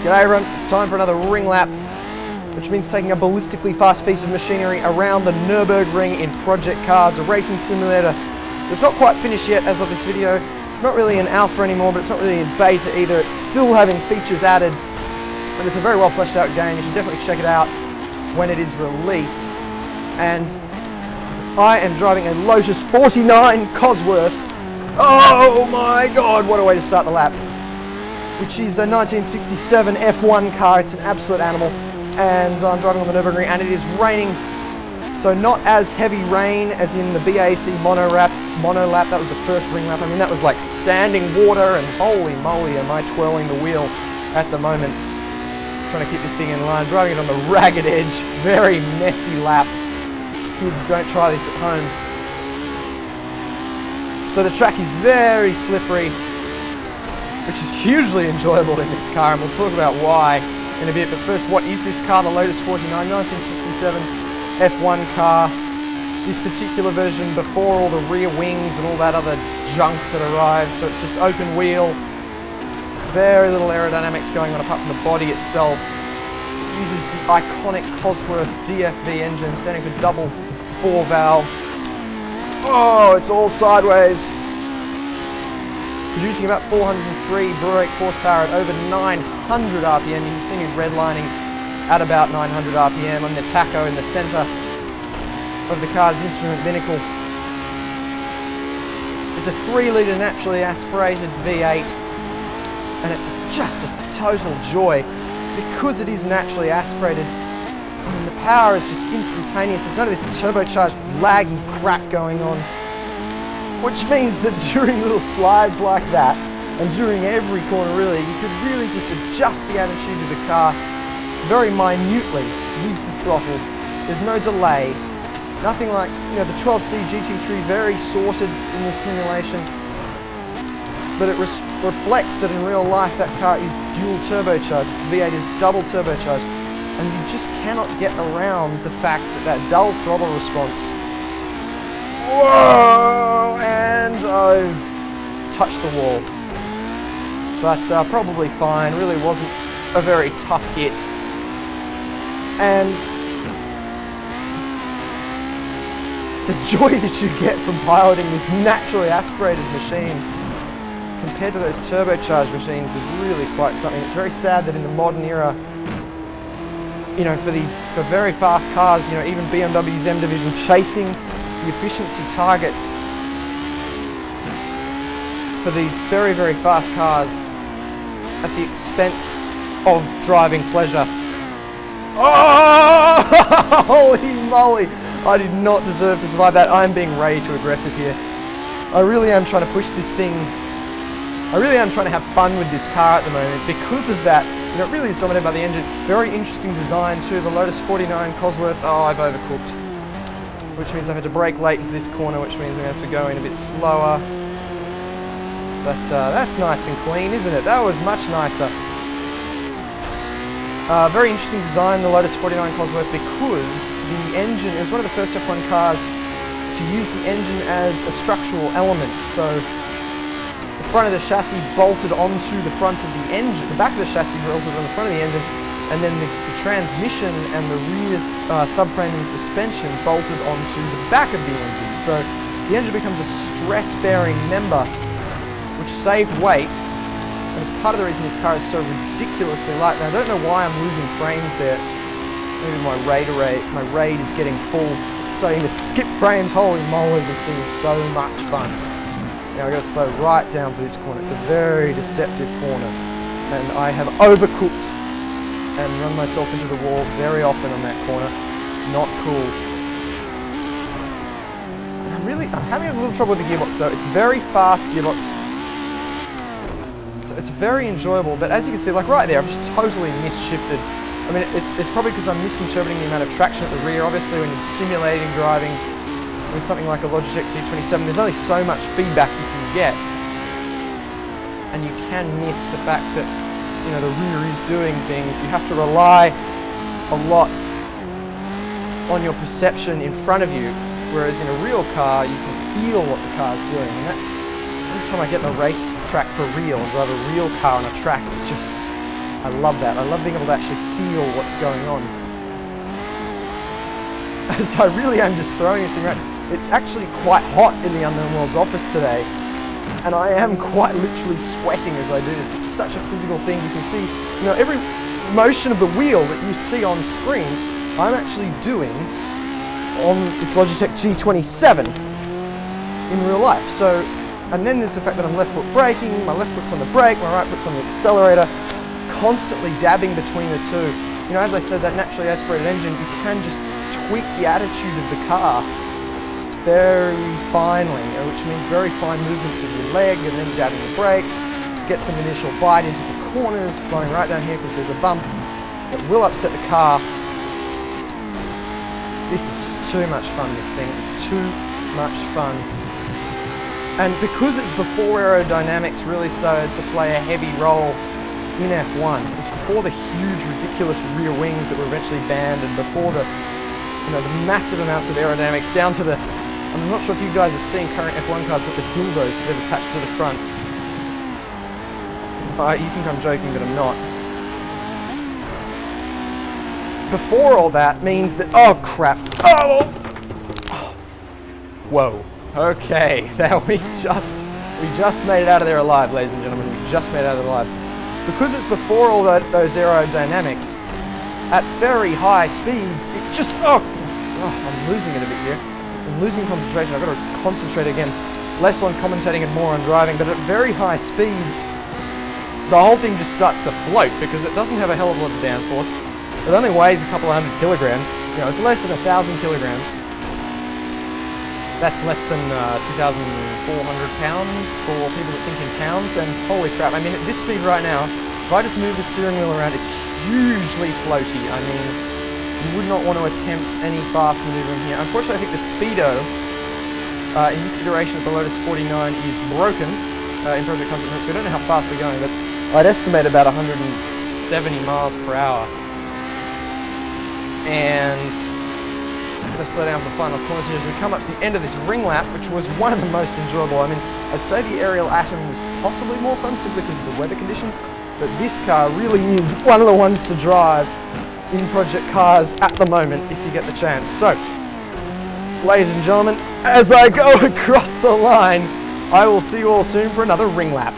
G'day everyone, it's time for another ring lap, which means taking a ballistically fast piece of machinery around the Nurburgring in Project Cars, a racing simulator that's not quite finished yet as of this video. It's not really an alpha anymore, but it's not really in beta either. It's still having features added, and it's a very well fleshed out game. You should definitely check it out when it is released. And I am driving a Lotus 49 Cosworth. Oh my god, what a way to start the lap. Which is a 1967 F1 car. It's an absolute animal, and I'm driving on the Nürburgring, and it is raining. So not as heavy rain as in the BAC mono lap. That was the first ring lap. I mean, that was like standing water, and holy moly, am I twirling the wheel at the moment, trying to keep this thing in line. Driving it on the ragged edge, very messy lap. Kids, don't try this at home. So the track is very slippery, which is hugely enjoyable in this car, and we'll talk about why in a bit. But first, what is this car? The Lotus 49, 1967 F1 car. This particular version before all the rear wings and all that other junk that arrived. So it's just open wheel, very little aerodynamics going on apart from the body itself. It uses the iconic Cosworth DFV engine, standing for double 4-valve. Oh, it's all sideways. Producing about 403 brake horsepower at over 900 RPM. You can see me redlining at about 900 RPM on the tacho in the centre of the car's instrument binnacle. It's a 3-litre naturally aspirated V8, and it's just a total joy because it is naturally aspirated. I mean, the power is just instantaneous. There's none of this turbocharged laggy crap going on. Which means that during little slides like that, and during every corner really, you could really just adjust the attitude of the car very minutely with the throttle. There's no delay. Nothing like, you know, the 12C GT3, very sorted in the simulation. But it reflects that in real life that car is dual turbocharged. The V8 is double turbocharged. And you just cannot get around the fact that that dull throttle response. Whoa! And I've touched the wall. But probably fine, really wasn't a very tough hit. And the joy that you get from piloting this naturally aspirated machine compared to those turbocharged machines is really quite something. It's very sad that in the modern era, you know, for very fast cars, you know, even BMW's M Division chasing the efficiency targets for these very, very fast cars at the expense of driving pleasure. Oh! Holy moly! I did not deserve to survive that. I'm being way too aggressive here. I really am trying to push this thing. I really am trying to have fun with this car at the moment because of that. You know, it really is dominated by the engine. Very interesting design too. The Lotus 49 Cosworth. Oh, I've overcooked. Which means I've had to brake late into this corner, which means I'm going to have to go in a bit slower. But that's nice and clean, isn't it? That was much nicer. Very interesting design, the Lotus 49 Cosworth, because the engine, it was one of the first F1 cars to use the engine as a structural element. So the front of the chassis bolted onto the front of the engine, the back of the chassis bolted on the front of the engine, and then the transmission and the rear subframe and suspension bolted onto the back of the engine. So the engine becomes a stress-bearing member, which saved weight, and it's part of the reason this car is so ridiculously light. Now I don't know why I'm losing frames there. Maybe my raid is getting full. It's starting to skip frames. Holy moly, this thing is so much fun. Now I've got to slow right down for this corner. It's a very deceptive corner, and I have overcooked and run myself into the wall very often on that corner. Not cool. And I'm having a little trouble with the gearbox though. It's very fast gearbox. So it's very enjoyable, but as you can see, like right there, I've just totally misshifted. I mean, it's probably because I'm misinterpreting the amount of traction at the rear. Obviously, when you're simulating driving with something like a Logitech G27, there's only so much feedback you can get. And you can miss the fact that, you know, the rear is doing things. You have to rely a lot on your perception in front of you, whereas in a real car, you can feel what the car's doing. And that's, every time I get in a race track for real and drive a real car on a track, it's just I love that. I love being able to actually feel what's going on. So I really am just throwing this thing around. It's actually quite hot in the Unknown Worlds office today, and I am quite literally sweating as I do this. It's such a physical thing. You can see, you know, every motion of the wheel that you see on screen, I'm actually doing on this Logitech G27 in real life. So, and then there's the fact that I'm left foot braking, my left foot's on the brake, my right foot's on the accelerator, constantly dabbing between the two. You know, as I said, that naturally aspirated engine, you can just tweak the attitude of the car very finely, which means very fine movements of your leg and then dabbing the brakes, get some initial bite into the corners, slowing right down here because there's a bump that will upset the car. This is just too much fun, this thing. It's too much fun. And because it's before aerodynamics really started to play a heavy role in F1, it's before the huge, ridiculous rear wings that were eventually banned, and before the, you know, the massive amounts of aerodynamics down to the, I'm not sure if you guys have seen current F1 cars with the dildos that they've attached to the front. You think I'm joking, but I'm not. Before all that means that, oh crap, oh! Whoa, okay, now we just made it out of there alive, ladies and gentlemen, we just made it out of there alive. Because it's before all those aerodynamics, at very high speeds, it just, I'm losing it a bit here. I'm losing concentration. I've got to concentrate again, less on commentating and more on driving, but at very high speeds, the whole thing just starts to float because it doesn't have a hell of a lot of downforce. It only weighs a couple of 100 kilograms. You know, it's less than 1,000 kilograms. That's less than 2,400 pounds for people that think in pounds, and holy crap, I mean, at this speed right now, if I just move the steering wheel around, it's hugely floaty. I mean, you would not want to attempt any fast maneuvering here. Unfortunately, I think the speedo in this iteration of the Lotus 49 is broken in Project Cars Nurburgring. We don't know how fast we're going, but I'd estimate about 170 miles per hour. And I'm going to slow down for the final corners here as we come up to the end of this ring lap, which was one of the most enjoyable. I mean, I'd say the Aerial Atom was possibly more fun simply because of the weather conditions, but this car really is one of the ones to drive in Project Cars at the moment if you get the chance. So, ladies and gentlemen, as I go across the line, I will see you all soon for another ring lap.